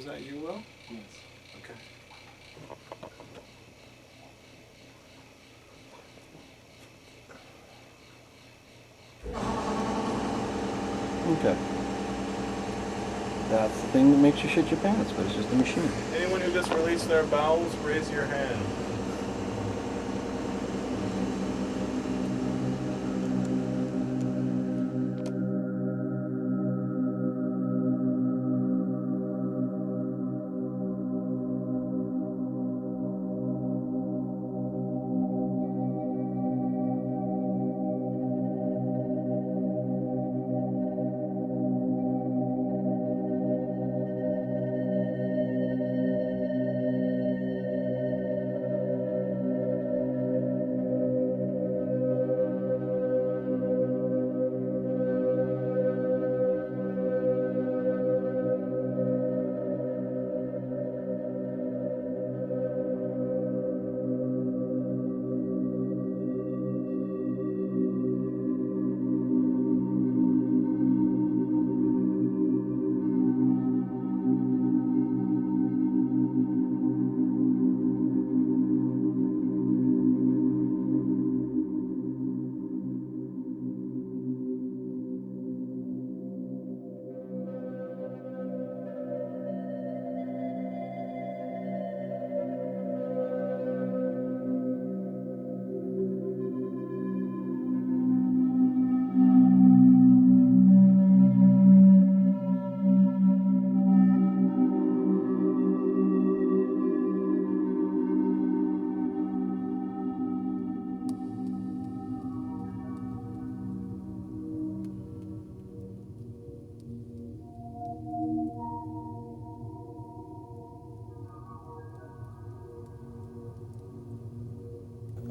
Was that you, Will? Yes. Okay. Okay. That's the thing that makes you shit your pants, but it's just a machine. Anyone who just released their bowels, raise your hand.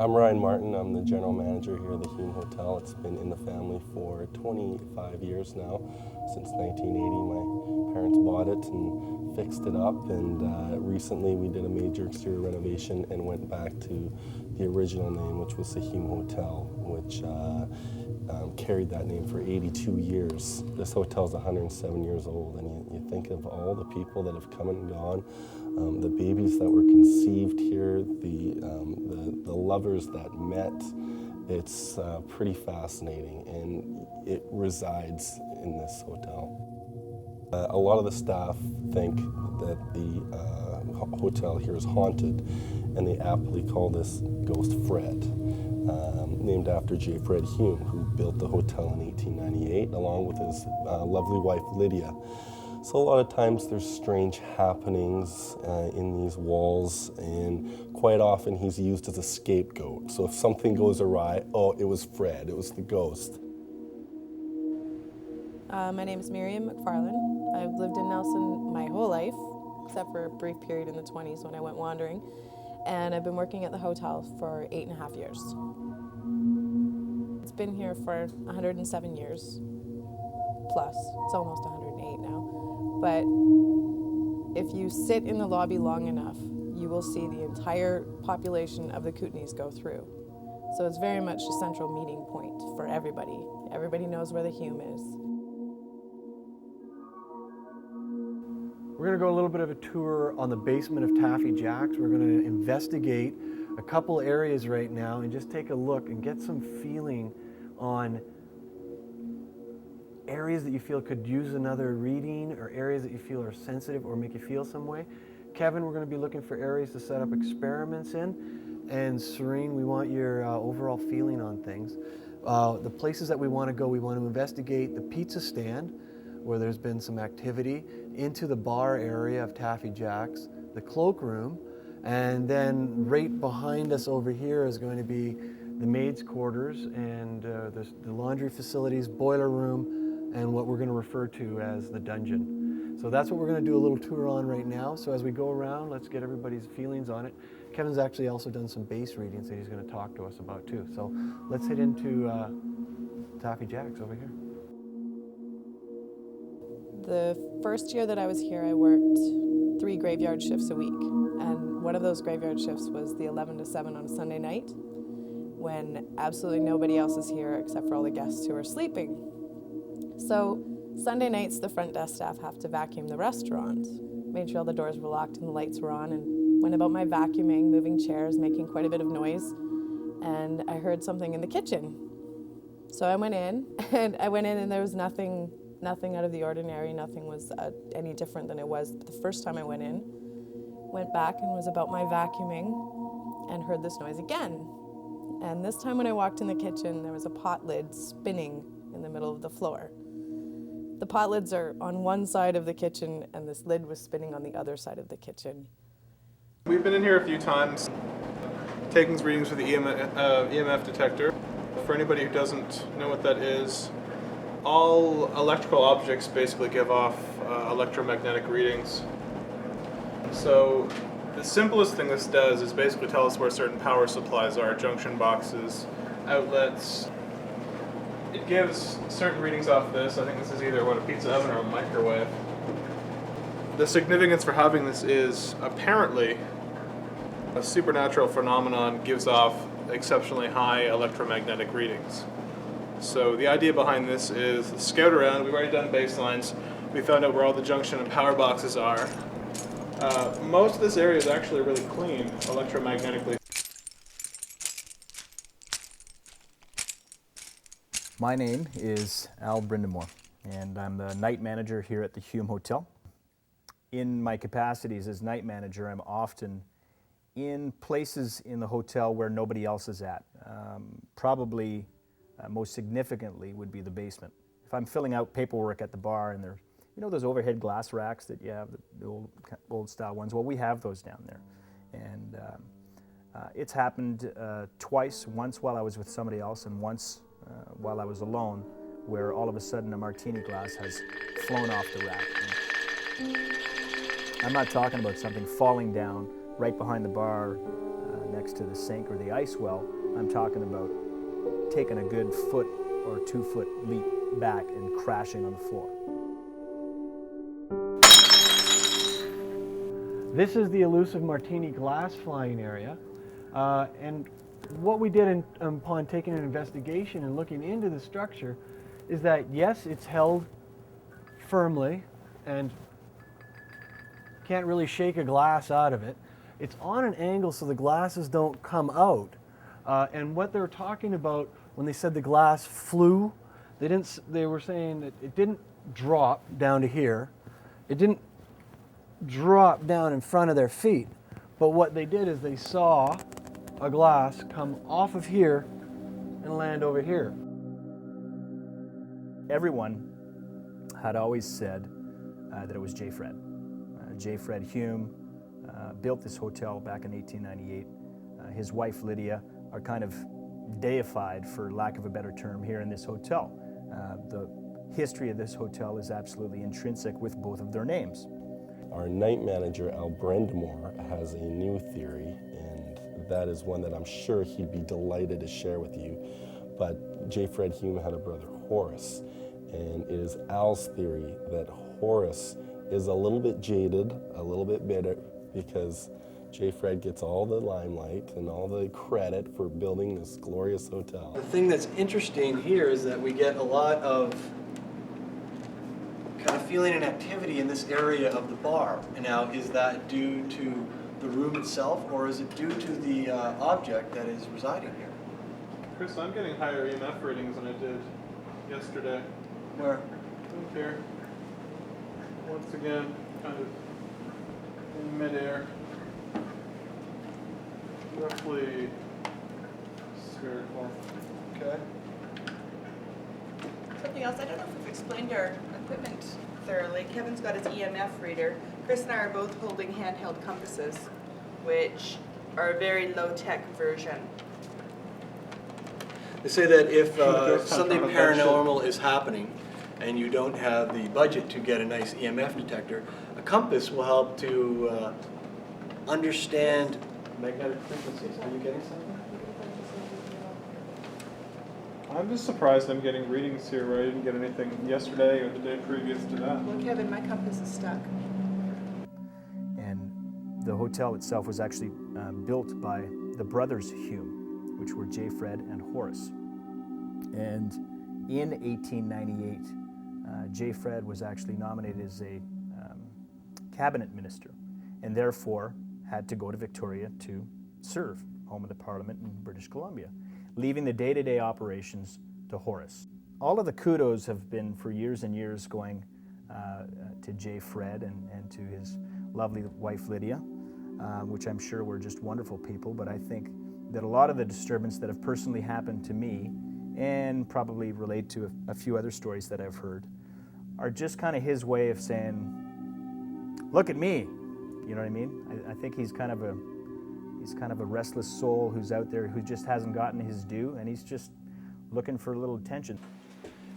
I'm Ryan Martin. I'm the general manager here at the Hume Hotel. It's been in the family for 25 years now. Since 1980, my parents bought it and fixed it up, and recently we did a major exterior renovation and went back to the original name, which was the Hume Hotel, which carried that name for 82 years. This hotel's 107 years old, and you think of all the people that have come and gone, the babies that were conceived here, the lovers that met. It's pretty fascinating, and it resides in this hotel. A lot of the staff think that the hotel here is haunted, and they aptly call this ghost Fred, named after J. Fred Hume, who built the hotel in 1898, along with his lovely wife Lydia. So a lot of times there's strange happenings in these walls, and quite often he's used as a scapegoat. So if something goes awry, oh, it was Fred, it was the ghost. My name is Miriam McFarlane. I've lived in Nelson my whole life, except for a brief period in the 20s when I went wandering. And I've been working at the hotel for 8.5 years. It's been here for 107 years, plus. It's almost 108 now. But if you sit in the lobby long enough, you will see the entire population of the Kootenays go through. So it's very much a central meeting point for everybody. Everybody knows where the Hume is. We're going to go a little bit of a tour on the basement of Taffy Jack's. We're going to investigate a couple areas right now and just take a look and get some feeling on areas that you feel could use another reading, or areas that you feel are sensitive or make you feel some way. Kevin, we're going to be looking for areas to set up experiments in. And Serene, we want your overall feeling on things. The places that we want to investigate the pizza stand, where there's been some activity, into the bar area of Taffy Jack's, the cloakroom, and then right behind us over here is going to be the maids' quarters and the laundry facilities, boiler room, and what we're going to refer to as the dungeon. So that's what we're going to do a little tour on right now. So as we go around, let's get everybody's feelings on it. Kevin's actually also done some base readings that he's going to talk to us about too. So let's head into Taffy Jack's over here. The first year that I was here, I worked 3 graveyard shifts a week. And one of those graveyard shifts was the 11 to 7 on a Sunday night, when absolutely nobody else is here except for all the guests who are sleeping. So Sunday nights, the front desk staff have to vacuum the restaurant. made sure all the doors were locked and the lights were on, and went about my vacuuming, moving chairs, making quite a bit of noise. And I heard something in the kitchen. So I went in, and there was nothing out of the ordinary. Nothing was any different than it was the first time I went in. Went back and was about my vacuuming and heard this noise again. And this time when I walked in the kitchen, there was a pot lid spinning in the middle of the floor. The pot lids are on one side of the kitchen, and this lid was spinning on the other side of the kitchen. We've been in here a few times, taking readings with the EMF detector. For anybody who doesn't know what that is, all electrical objects basically give off electromagnetic readings. So the simplest thing this does is basically tell us where certain power supplies are, junction boxes, outlets. It gives certain readings off this. I think this is either a pizza oven or a microwave. The significance for having this is apparently a supernatural phenomenon gives off exceptionally high electromagnetic readings. So the idea behind this is scout around. We've already done baselines. We found out where all the junction and power boxes are. Most of this area is actually really clean electromagnetically. My name is Al Brindamore, and I'm the night manager here at the Hume Hotel. In my capacities as night manager, I'm often in places in the hotel where nobody else is at. Probably most significantly would be the basement. If I'm filling out paperwork at the bar and there's, you know, those overhead glass racks that you have, the old style ones, well, we have those down there. And it's happened twice, once while I was with somebody else and once while I was alone, where all of a sudden a martini glass has flown off the rack. And I'm not talking about something falling down right behind the bar next to the sink or the ice well. I'm talking about taking a good foot or 2 foot leap back and crashing on the floor. This is the elusive martini glass flying area. And what we did upon taking an investigation and looking into the structure is that, yes, it's held firmly and can't really shake a glass out of it. It's on an angle so the glasses don't come out. And what they're talking about when they said the glass flew, they were saying that it didn't drop down to here. It didn't drop down in front of their feet. But what they did is they saw a glass come off of here and land over here. Everyone had always said that it was J. Fred. J. Fred Hume built this hotel back in 1898. His wife Lydia are kind of deified, for lack of a better term, here in this hotel. The history of this hotel is absolutely intrinsic with both of their names. Our night manager, Al Brindamore, has a new theory, and that is one that I'm sure he'd be delighted to share with you. But J. Fred Hume had a brother, Horace, and it is Al's theory that Horace is a little bit jaded, a little bit bitter, because J. Fred gets all the limelight and all the credit for building this glorious hotel. The thing that's interesting here is that we get a lot of kind of feeling and activity in this area of the bar. And now, is that due to the room itself, or is it due to the object that is residing here? Chris, I'm getting higher EMF readings than I did yesterday. Where? Up here. Once again, kind of in midair. Roughly spherical. Okay. Something else, I don't know if we've explained our equipment thoroughly. Kevin's got his EMF reader. Chris and I are both holding handheld compasses, which are a very low-tech version. They say that if Sure, something something like that paranormal is happening and you don't have the budget to get a nice EMF detector, a compass will help to understand magnetic frequencies. Are you getting something? I'm just surprised I'm getting readings here where I didn't get anything yesterday or the day previous to that. Well, Kevin, my compass is stuck. And the hotel itself was actually built by the brothers Hume, which were J. Fred and Horace. And in 1898, J. Fred was actually nominated as a cabinet minister, and therefore had to go to Victoria to serve, home of the Parliament in British Columbia, leaving the day-to-day operations to Horace. All of the kudos have been for years and years going to J. Fred and to his lovely wife Lydia, which I'm sure were just wonderful people, but I think that a lot of the disturbance that have personally happened to me, and probably relate to a few other stories that I've heard, are just kind of his way of saying, look at me, you know what I mean? I think he's kind of a restless soul who's out there who just hasn't gotten his due, and he's just looking for a little attention.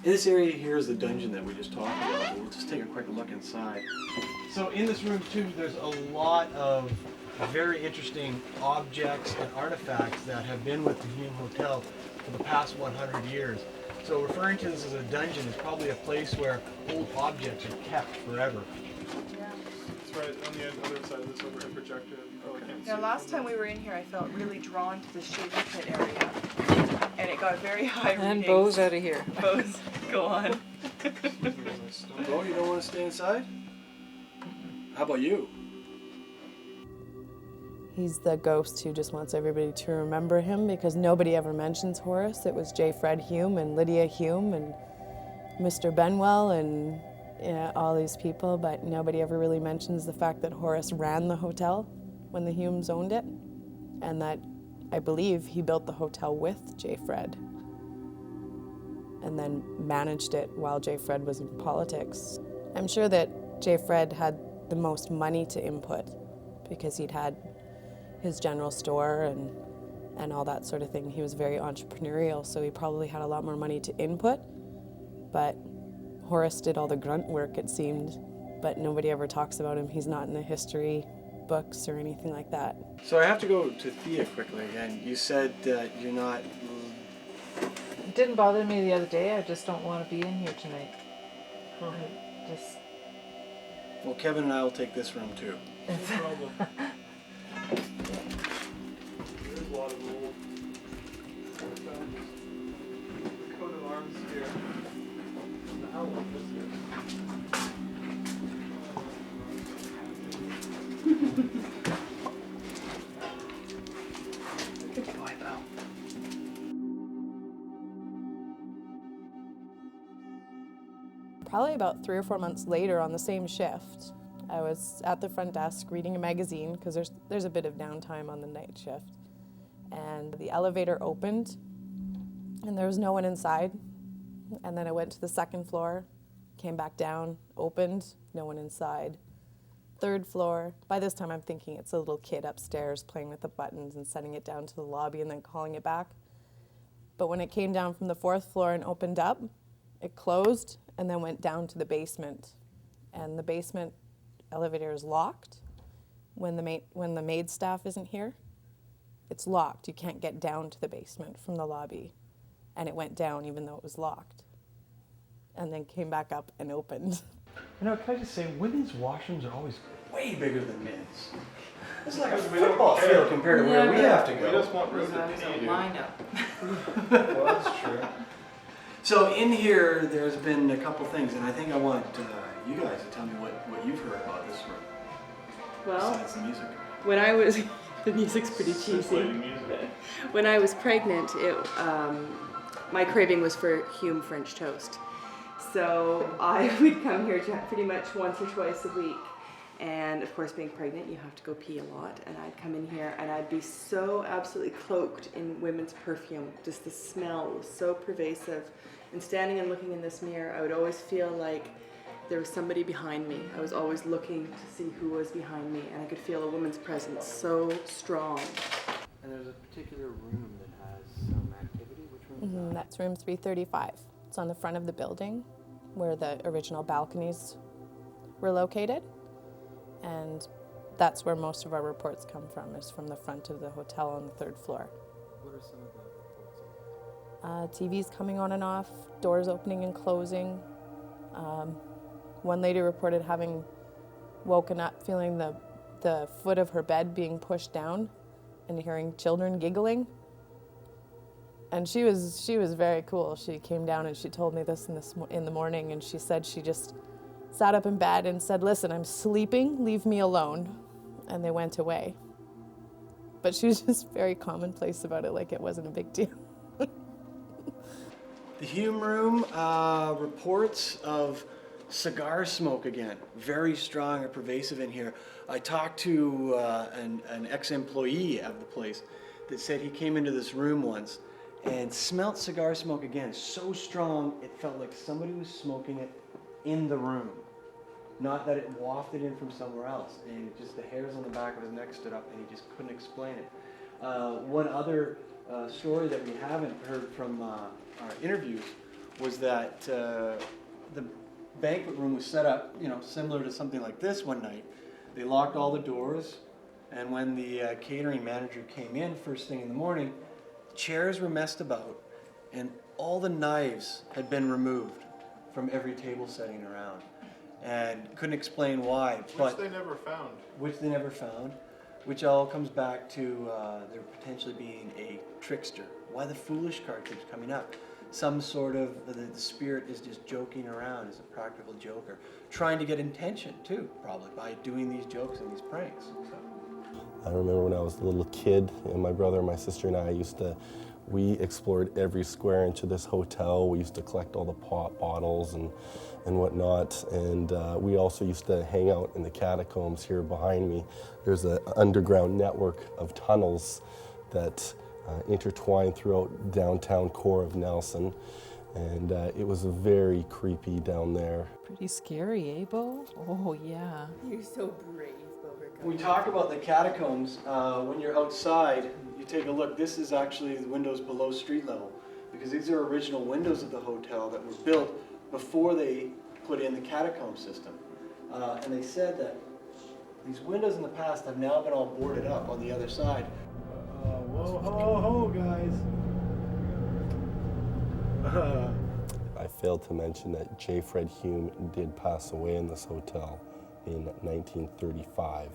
This area here is the dungeon that we just talked about, but we'll just take a quick look inside. So in this room too, there's a lot of very interesting objects and artifacts that have been with the Hume Hotel for the past 100 years. So referring to this as a dungeon is probably a place where old objects are kept forever. It's right on the other side of this overhead projector. Oh, I can't Now, see last from time we were in here, I felt really drawn to the shaving pit area, and it got very high And readings. Bo's out of here. Bo's, go on. Bo, you don't want to stay inside? How about you? He's the ghost who just wants everybody to remember him because nobody ever mentions Horace. It was J. Fred Hume and Lydia Hume and Mr. Benwell and all these people, but nobody ever really mentions the fact that Horace ran the hotel when the Humes owned it, and that I believe he built the hotel with J. Fred and then managed it while J. Fred was in politics. I'm sure that J. Fred had the most money to input because he'd had his general store and all that sort of thing. He was very entrepreneurial, so he probably had a lot more money to input, but Horace did all the grunt work, it seemed, but nobody ever talks about him. He's not in the history books or anything like that. So I have to go to Thea quickly again. You said that you're not... It didn't bother me the other day. I just don't want to be in here tonight. Just Well, Kevin and I will take this room too. No problem. There's a lot of old artifacts. The coat of arms here. The owl is here. Good boy, Bo. Probably about 3 or 4 months later on the same shift, I was at the front desk reading a magazine because there's a bit of downtime on the night shift. And the elevator opened and there was no one inside. And then I went to the second floor, came back down, opened, no one inside. Third floor, by this time I'm thinking it's a little kid upstairs playing with the buttons and sending it down to the lobby and then calling it back. But when it came down from the 4th floor and opened up, it closed and then went down to the basement. And the basement elevator is locked when the maid staff isn't here. It's locked. You can't get down to the basement from the lobby. And it went down even though it was locked. And then came back up and opened. You know, can I just say, women's washrooms are always way bigger than men's. It's like a We don't football care. field compared to where we have to We go. just want room to pee, dude. Lineup. Well, that's true. So in here, there's been a couple things, and I think I want you guys to tell me what you've heard about this room, Well, besides the music. when I was, the music's pretty cheesy. Scintillating music. When I was pregnant, my craving was for Hume French toast. So I would come here pretty much once or twice a week. And of course, being pregnant, you have to go pee a lot. And I'd come in here and I'd be so absolutely cloaked in women's perfume. Just the smell was so pervasive. And standing and looking in this mirror, I would always feel like there was somebody behind me. I was always looking to see who was behind me. And I could feel a woman's presence so strong. And there's a particular room that has some activity. Which room is that? That's room 335. It's on the front of the building where the original balconies were located. And that's where most of our reports come from, is from the front of the hotel on the 3rd floor. What are some of the reports? TVs coming on and off, doors opening and closing. One lady reported having woken up feeling the foot of her bed being pushed down and hearing children giggling. And she was very cool. She came down and she told me this in the morning, and she said she just sat up in bed and said, "Listen, I'm sleeping, leave me alone." And they went away. But she was just very commonplace about it, like it wasn't a big deal. The Hume room reports of cigar smoke again, very strong and pervasive in here. I talked to an ex-employee of the place that said he came into this room once and smelt cigar smoke again, so strong it felt like somebody was smoking it in the room. Not that it wafted in from somewhere else, and just the hairs on the back of his neck stood up and he just couldn't explain it. One other story that we haven't heard from our interviews was that the banquet room was set up, similar to something like this one night. They locked all the doors, and when the catering manager came in first thing in the morning, chairs were messed about, and all the knives had been removed from every table setting around, and couldn't explain why. Which they never found. Which they never found, which all comes back to there potentially being a trickster. Why the foolish card keeps coming up. Some sort of, the spirit is just joking around as a practical joker, trying to get attention too, probably, by doing these jokes and these pranks. So. I remember when I was a little kid, and my brother and my sister and I we explored every square inch of this hotel. We used to collect all the pop bottles and whatnot, and we also used to hang out in the catacombs here behind me. There's an underground network of tunnels that intertwined throughout downtown core of Nelson, and it was very creepy down there. Pretty scary, eh, Bo? Oh, yeah. You're so brave, Beauregard. We talk about the catacombs. When you're outside, you take a look. This is actually the windows below street level, because these are original windows of the hotel that were built before they put in the catacomb system. And they said that these windows in the past have now been all boarded up on the other side. Whoa, ho, ho, guys. I failed to mention that J. Fred Hume did pass away in this hotel in 1935.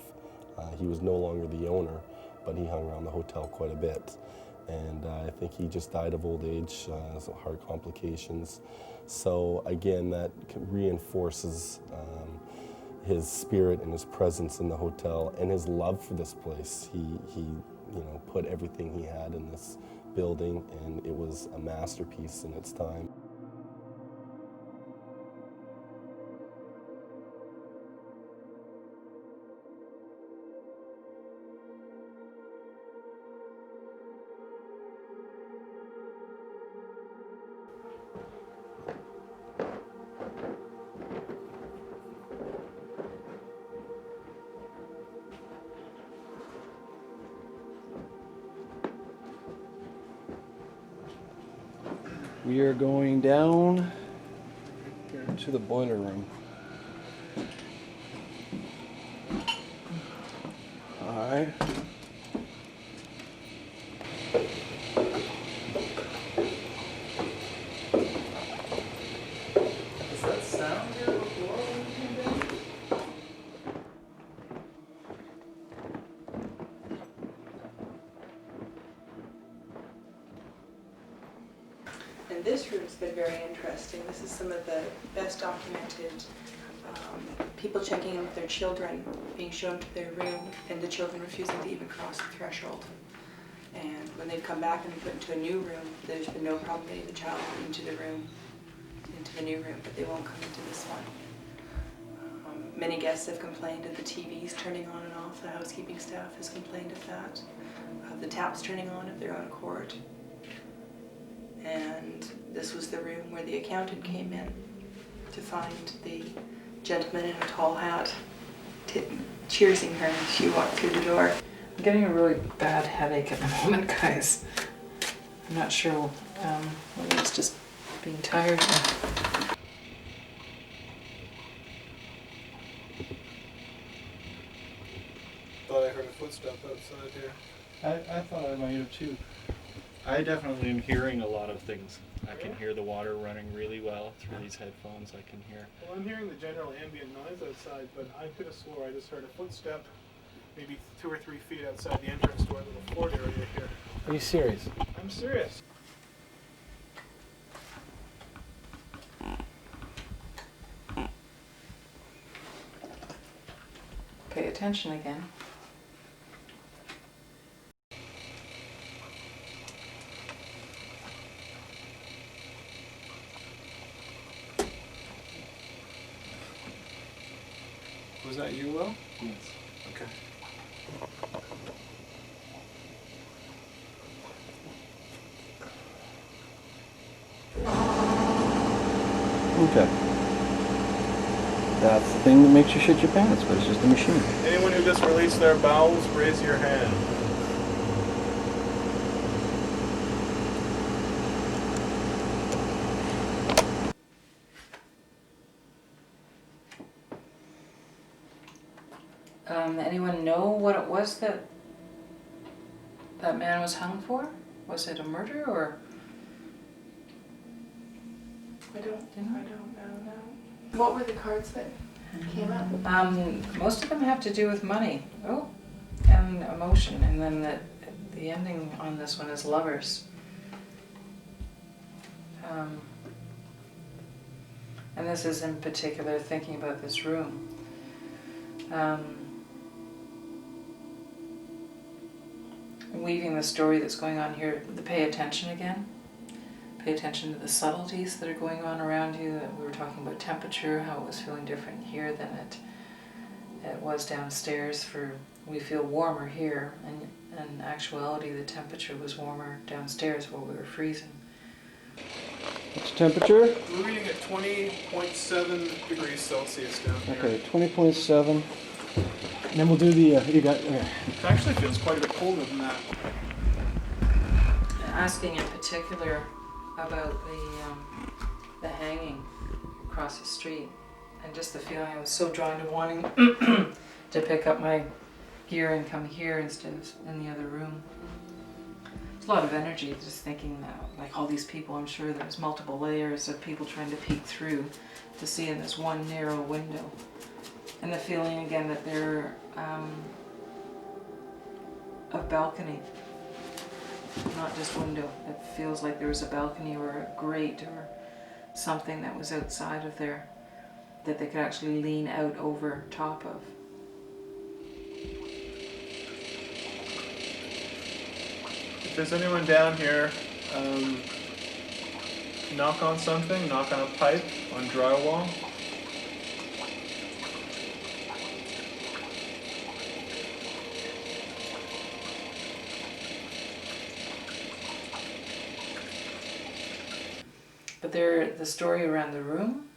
He was no longer the owner, but he hung around the hotel quite a bit. And I think he just died of old age, heart complications. So again, that reinforces his spirit and his presence in the hotel and his love for this place. He put everything he had in this building, and it was a masterpiece in its time. We are going down to the boiler room. All right. Does that sound here before when you came down? And this room's been very interesting. This is some of the best documented people checking in with their children, being shown to their room, and the children refusing to even cross the threshold. And when they've come back and been put into a new room, there's been no problem getting the child into the new room, but they won't come into this one. Many guests have complained of the TVs turning on and off. The housekeeping staff has complained of that. The taps turning on if they're out of court. And this was the room where the accountant came in to find the gentleman in a tall hat cheersing her as she walked through the door. I'm getting a really bad headache at the moment, guys. I'm not sure whether it's just being tired. Thought I heard a footstep outside here. I thought I might have too. I definitely am hearing a lot of things. I can hear the water running really well through these headphones. I can hear. Well, I'm hearing the general ambient noise outside, but I could have swore I just heard a footstep maybe 2 or 3 feet outside the entrance to our little fort area here. Are you serious? I'm serious. attention again. Was that you, Will? Yes. Okay. Okay. That's the thing that makes you shit your pants, but it's just a machine. Anyone who just released their bowels, raise your hand. Anyone know what it was that that man was hung for? Was it a murder or? I don't know, no. What were the cards that came up? Most of them have to do with money. Oh, and emotion, and then the ending on this one is lovers. And this is in particular thinking about this room. Weaving the story that's going on here, to pay attention again. Pay attention to the subtleties that are going on around you. That we were talking about temperature, how it was feeling different here than it was downstairs. We feel warmer here, and in actuality the temperature was warmer downstairs where we were freezing. What's the temperature? We're reading at 20.7 degrees Celsius down here. Okay, 20.7. And then we'll do the, you got, okay. It actually feels quite a bit colder than that. Asking in particular about the hanging across the street, and just the feeling I was so drawn to wanting to pick up my gear and come here instead of in the other room. It's a lot of energy just thinking that, like all these people, I'm sure there's multiple layers of people trying to peek through to see in this one narrow window. And the feeling again that they're a balcony, not just window. It feels like there was a balcony or a grate or something that was outside of there that they could actually lean out over top of. If there's anyone down here, knock on something, knock on a pipe, on drywall. But the story around the room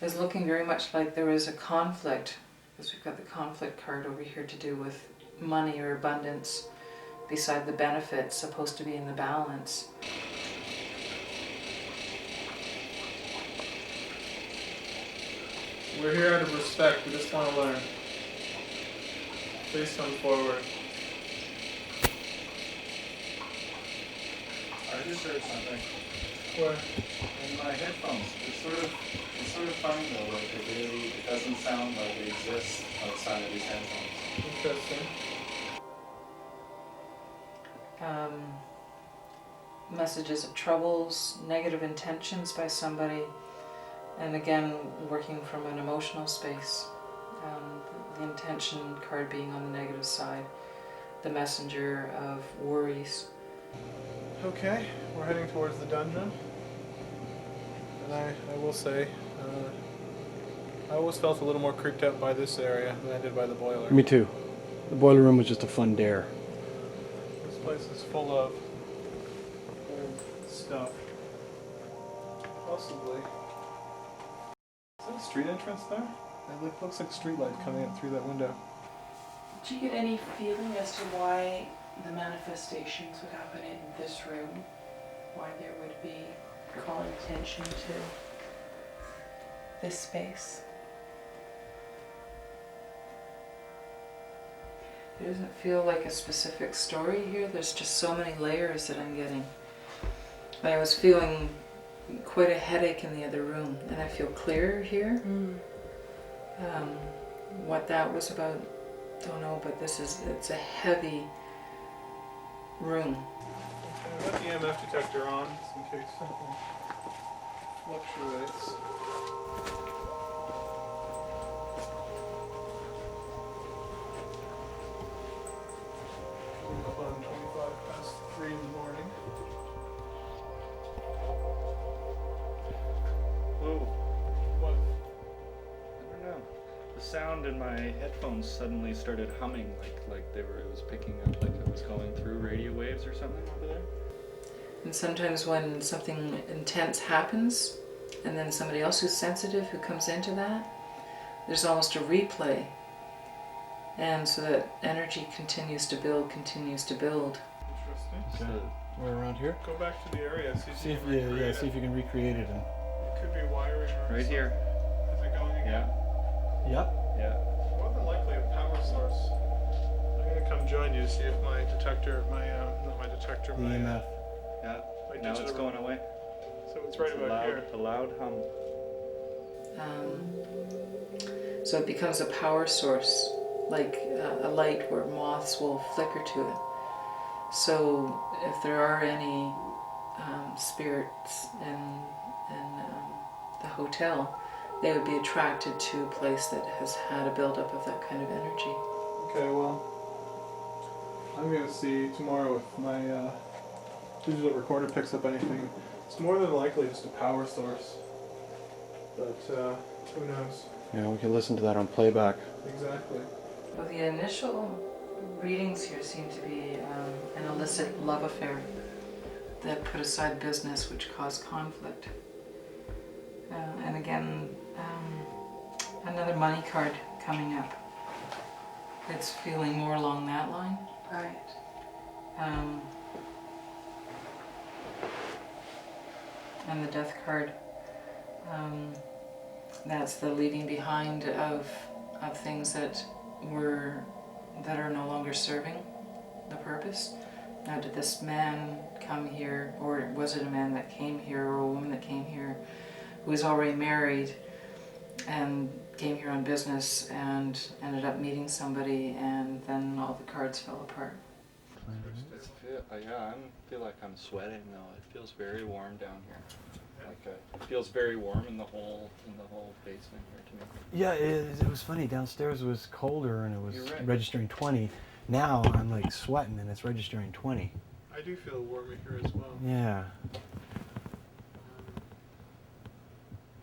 is looking very much like there is a conflict, because we've got the conflict card over here to do with money or abundance beside the benefits supposed to be in the balance. We're here out of respect, we just want to learn. Please come forward. I just heard something Where? in my headphones. It's sort of funny though. Like it doesn't sound like it exists outside of these headphones. Interesting. Messages of troubles, negative intentions by somebody, and again working from an emotional space. The intention card being on the negative side, the messenger of worries. Okay, we're heading towards the dungeon. And I will say, I always felt a little more creeped out by this area than I did by the boiler. Me too. The boiler room was just a fun dare. This place is full of old stuff. Possibly. Is that a street entrance there? It looks like a street light coming in through that window. Did you get any feeling as to why the manifestations would happen in this room? Why there would be calling attention to this space? It doesn't feel like a specific story here. There's just so many layers that I'm getting. I was feeling quite a headache in the other room, and I feel clearer here. What that was about, don't know, but it's a heavy room. Okay, I've got the EMF detector on, just in case something fluctuates. sound in my headphones suddenly started humming, it was picking up, like it was going through radio waves or something over there. And sometimes when something intense happens, and then somebody else who's sensitive who comes into that, there's almost a replay. And so that energy continues to build, continues to build. Interesting. Okay. We're around here. Go back to the area. See if you can recreate it. It could be wiring or Right here. Is it going again? Yep. Yeah. More than likely a power source. I'm gonna come join you to see if my detector, not my detector, The my EMF. Yeah. my Now it's digital- going away. So it's right about here. A loud hum. So it becomes a power source, like a light where moths will flicker to it. So if there are any spirits in the hotel, they would be attracted to a place that has had a buildup of that kind of energy. Okay, well, I'm gonna see tomorrow if my digital recorder picks up anything. It's more than likely just a power source, but who knows? Yeah, we can listen to that on playback. Exactly. Well, the initial readings here seem to be an illicit love affair that put aside business, which caused conflict. And again, another money card coming up. It's feeling more along that line. Right. And the death card, that's the leaving behind of things that are no longer serving the purpose. Now, did this man come here, or was it a man that came here, or a woman that came here who was already married and came here on business and ended up meeting somebody, and then all the cards fell apart? I feel like I'm sweating though. It feels very warm down here. It feels very warm in the whole basement here to me. Yeah, it was funny. Downstairs it was colder and it was You're right. registering 20. Now I'm like sweating and it's registering 20. I do feel warmer here as well. Yeah.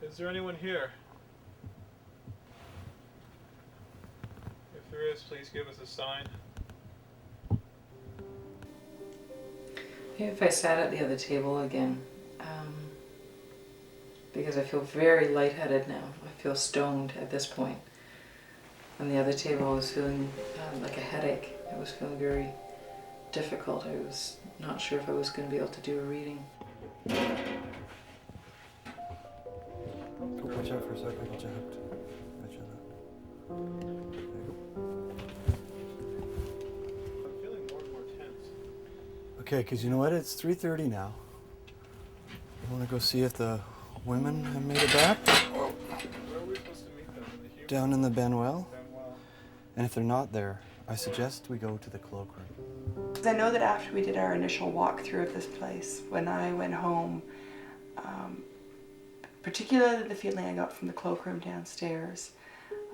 Is there anyone here? If there is, please give us a sign. If I sat at the other table again, because I feel very lightheaded now. I feel stoned at this point. On the other table I was feeling like a headache. I was feeling very difficult. I was not sure if I was going to be able to do a reading. Watch out for a second. Watch out. I'm feeling more and more tense. Okay, because you know what? It's 3:30 now. I want to go see if the women have made it back. Where are we supposed to meet them? The Down in the Benwell. Benwell. And if they're not there, I suggest we go to the cloakroom. Because I know that after we did our initial walkthrough of this place, when I went home, particularly the feeling I got from the cloakroom downstairs,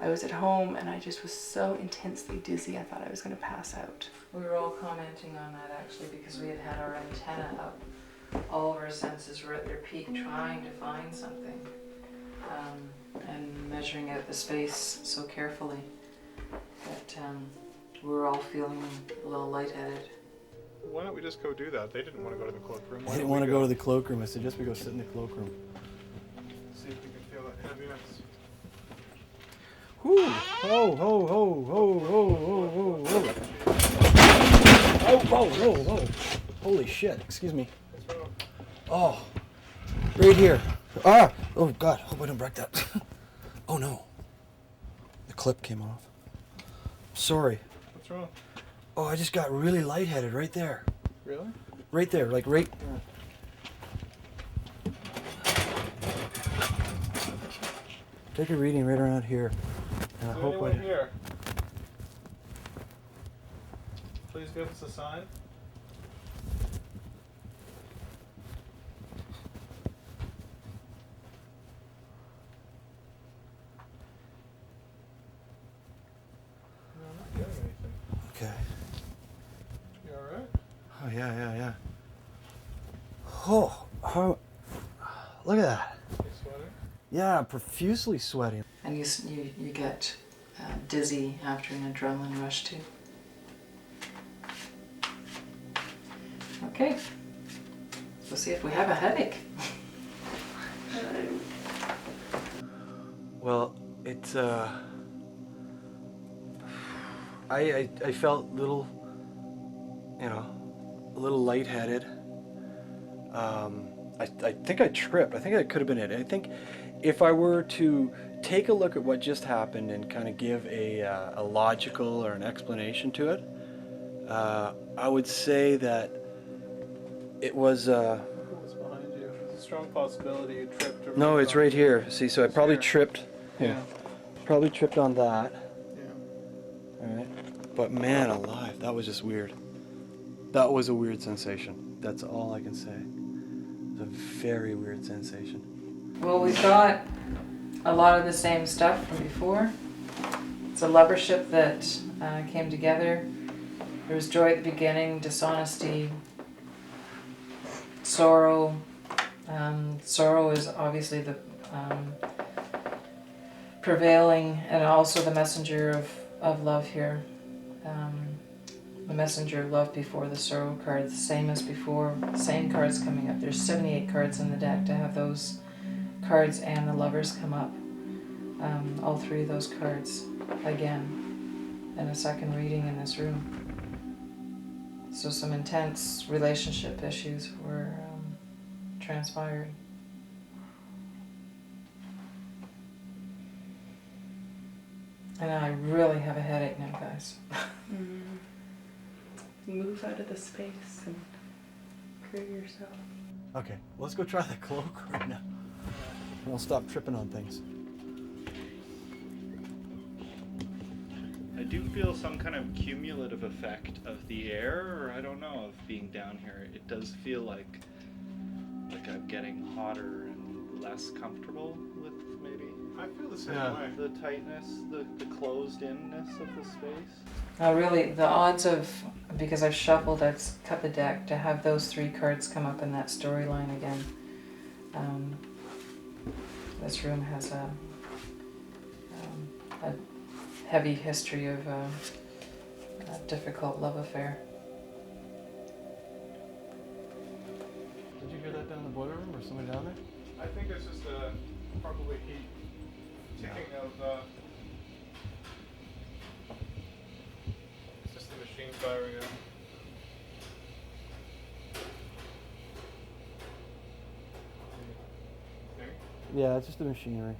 I was at home and I just was so intensely dizzy I thought I was going to pass out. We were all commenting on that actually because we had had our antenna up. All of our senses were at their peak trying to find something and measuring out the space so carefully that we were all feeling a little lightheaded. Why don't we just go do that? They didn't want to go to the cloakroom. They didn't want to go to the cloakroom. I suggest we go sit in the cloakroom. See if we can feel that heaviness. Whoo! Ho, ho, ho, ho, ho, ho, ho, ho. Oh, whoa, whoa, whoa. Holy shit. Excuse me. Oh, right here. Ah! Oh, God. Hope I don't break that. Oh, no. The clip came off. Sorry. What's wrong? Oh, I just got really lightheaded right there. Really? Right there, like right... Take a reading right around here. And I Is there hope anyone here? Please give us a sign. No, I'm not getting anything. Okay. You alright? Oh, yeah. Oh, how... Look at that. You sweating? Yeah, profusely sweating. And you get dizzy after an adrenaline rush too. Okay, we'll see if we have a headache. Well, it's I felt little, you know, a little lightheaded. I think I tripped. I think that could have been it. I think if I were to take a look at what just happened and kind of give a logical or an explanation to it, I would say that it was. What was behind you? There's a strong possibility you tripped. Or No, it's right here. See, so I probably here. tripped. Yeah. Probably tripped on that. Yeah. All right. But man alive, that was just weird. That was a weird sensation. That's all I can say. It was a very weird sensation. Well, we've got a lot of the same stuff from before. It's a lover ship that came together. There was joy at the beginning, dishonesty, sorrow. Sorrow is obviously the prevailing, and also the messenger of love here. The messenger of love before the sorrow card, the same as before, same cards coming up. There's 78 cards in the deck. To have those cards and the lovers come up, all three of those cards again in a second reading in this room. So some intense relationship issues were transpired. And I really have a headache now, guys. Move out of the space and clear yourself. Okay, let's go try the cloak right now. And I'll stop tripping on things. I do feel some kind of cumulative effect of the air, or I don't know, of being down here. It does feel like I'm getting hotter and less comfortable with maybe I feel the same way. the tightness, the closed-inness of the space. Really, the odds of, because I've shuffled, I've cut the deck, to have those three cards come up in that storyline again. This room has a heavy history of a difficult love affair. Did you hear that down in the boiler room, or somebody down there? I think it's just probably heat ticking of. It's just the machine firing up. Yeah, it's just the machinery.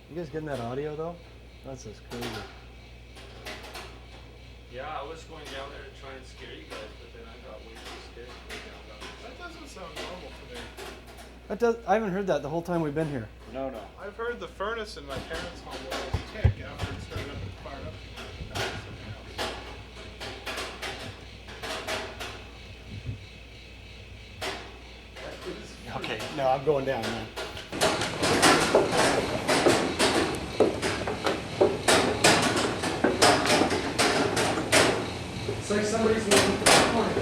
You guys getting that audio though? That's just crazy. Yeah, I was going down there to try and scare you guys, but then I got way too scared to go down there. That doesn't sound normal to me. That does. I haven't heard that the whole time we've been here. No. I've heard the furnace in my parents' home when I was a kid after it started up and fired up. That was something else. Okay, no, I'm going down, man. It's like somebody's moving to the corner.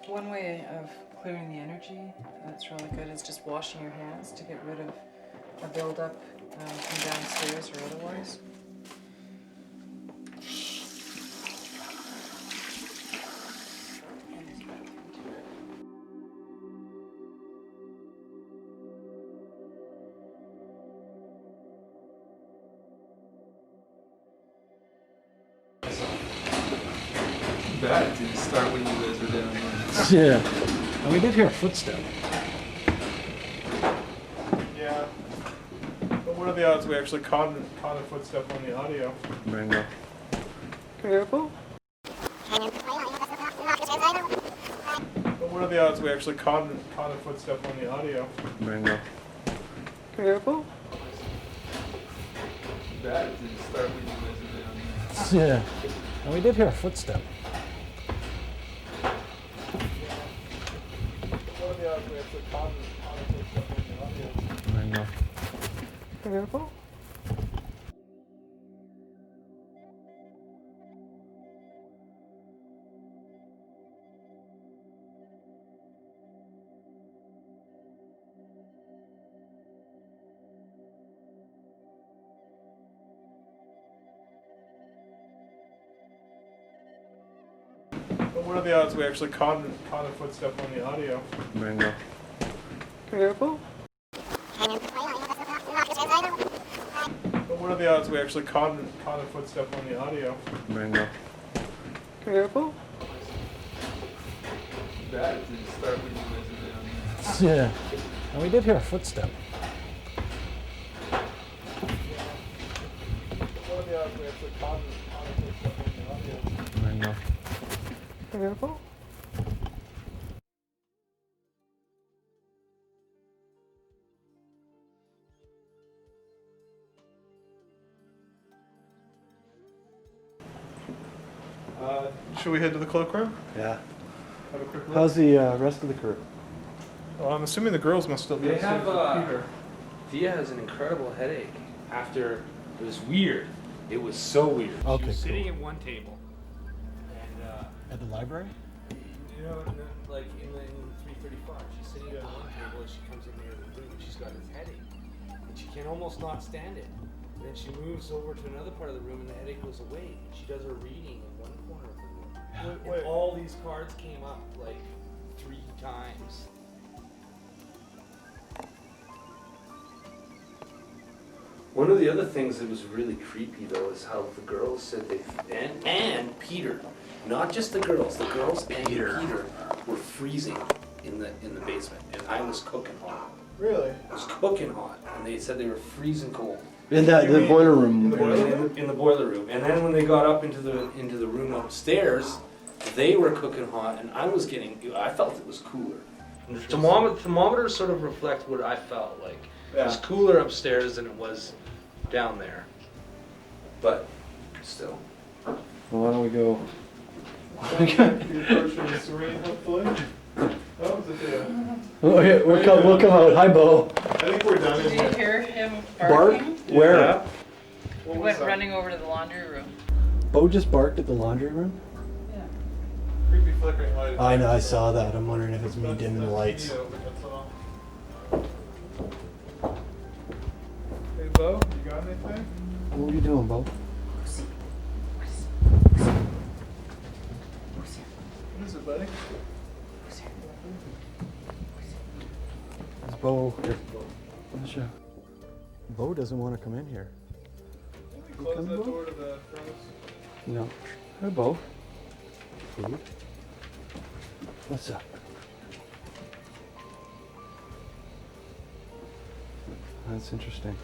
One way of clearing the energy that's really good is just washing your hands to get rid of a buildup from downstairs or otherwise. Bad, it didn't start when you guys were down there. Yeah. And we did hear a footstep. Yeah. But what are the odds we actually caught a footstep on the audio? Mango. Careful. But what are the odds we actually caught a footstep on the audio? Mango. Careful. Bad, it didn't start when you guys were down there. Yeah. And we did hear a footstep. What are the odds we actually caught a footstep on the audio? Mango. Careful. But what are the odds we actually caught a footstep on the audio? Mango. Purple? But what are the odds we actually caught a footstep on the audio? Mango. Purple? That didn't start when you went down. Yeah. And we did hear a footstep. What are the odds we actually caught a footstep on the audio? Mango. Purple? Should we head to the cloakroom? Yeah. Have a quick look. How's the rest of the crew? Well, I'm assuming the girls must still be They upstairs have, with Peter. Thea has an incredible headache after, it was weird. It was so weird. Okay, She was sitting cool. at one table, and At the library? you know, like in 335, she's sitting at one table and she comes in near the room and she's got this headache. And she can almost not stand it. And then she moves over to another part of the room and the headache goes away. She does her reading in one corner of the room. Wait. And all these cards came up like 3 times. One of the other things that was really creepy though is how the girls said and Peter, not just the girls and Peter were freezing in the basement, and I was cooking hot. Really? I was cooking hot, and they said they were freezing cold. In the mean boiler room. in the boiler room? In the boiler room, and then when they got up into the room upstairs, they were cooking hot, and I felt it was cooler. And the thermometers sort of reflect what I felt like. It was cooler upstairs than it was down there, but still. Well, why don't we go? You're approaching Serene, hopefully. Oh, is it the, Oh, yeah, we'll come out. Hi, Bo. I think we're done in Did you here. hear him Bark? barking? Where? Yeah. He What was went that? running over to the laundry room. Bo just barked at the laundry room? Yeah. Creepy flickering light. I know, I saw that. I'm wondering if it's me dimming the lights. That's all. Hey, Bo, you got anything? What are you doing, Bo? What is it, buddy? Is Bo here? Sure. Bo doesn't want to come in here. Can we close that door to the furnace? No. Hi, Bo. Food? What's up? That's interesting.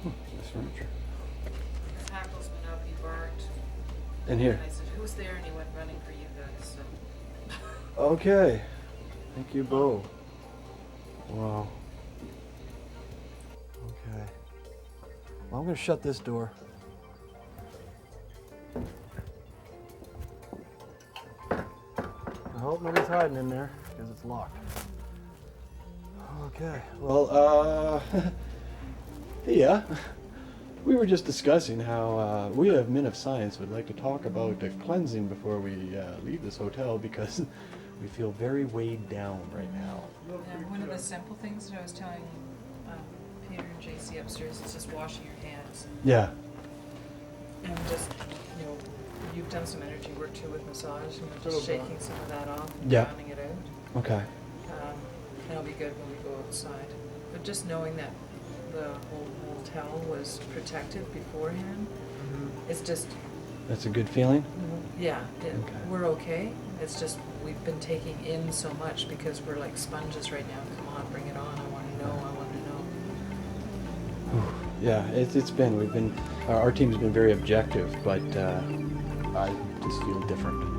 Nice furniture. Hackle's been up, he barked. In here. And I said, who's there? And he went running for you guys. So. Okay. Thank you, Bo. Wow. Okay. Well, I'm going to shut this door. I hope nobody's hiding in there because it's locked. Okay. Well, yeah. We were just discussing how we of Men of Science would like to talk about cleansing before we leave this hotel because we feel very weighed down right now. And one of the simple things that I was telling Peter and JC upstairs is just washing your hands. Yeah. And just, you know, you've done some energy work too with massage, and just shaking some of that off and Yeah. drowning it out. Okay. And it'll be good when we go outside. But just knowing that the whole hotel was protected beforehand, it's just, That's a good feeling? yeah, Okay. we're okay. It's just we've been taking in so much because we're like sponges right now. Come on, bring it on. I want to know. I want to know. Yeah, it's been, our team's been very objective, but I just feel different.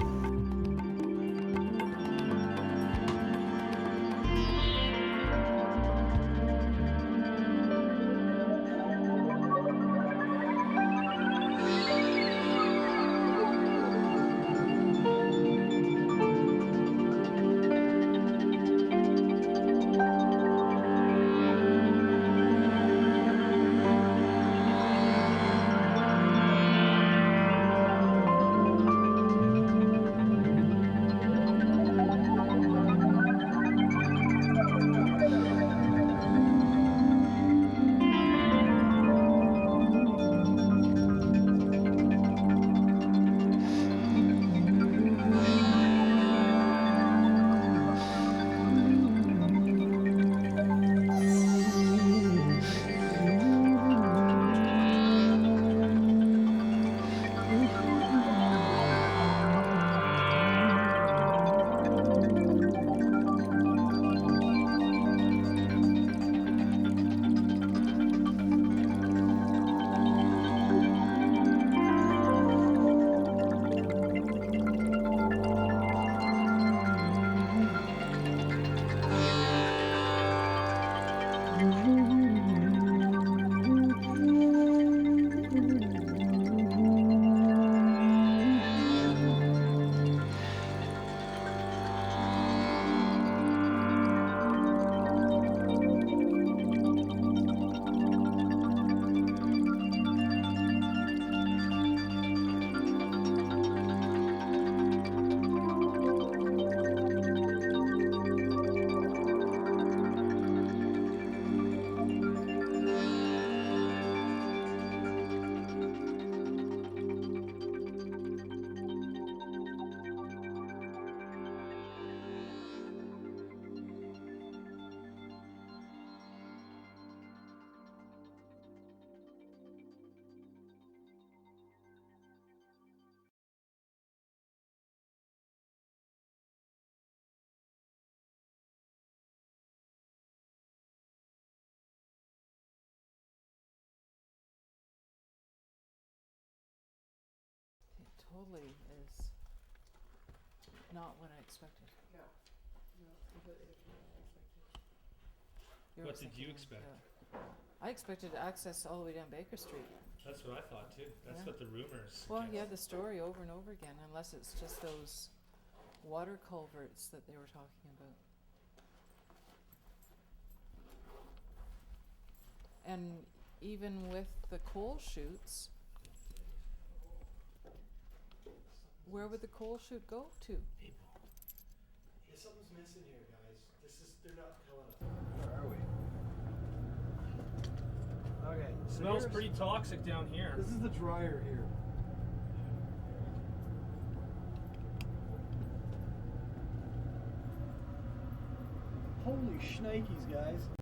totally is not what I expected. No. No, completely different than I expected. You were What did you thinking, expect? I expected access all the way down Baker Street. That's what I thought too. That's Yeah. what the rumors. Well, suggest. yeah, the story over and over again, unless it's just those water culverts that they were talking about. And even with the coal chutes, where would the coal chute go to? Yeah, something's missing here, guys. They're not telling us. Where are we? Okay. So Smells here's- pretty toxic down here. This is the dryer here. Holy shnikes, guys.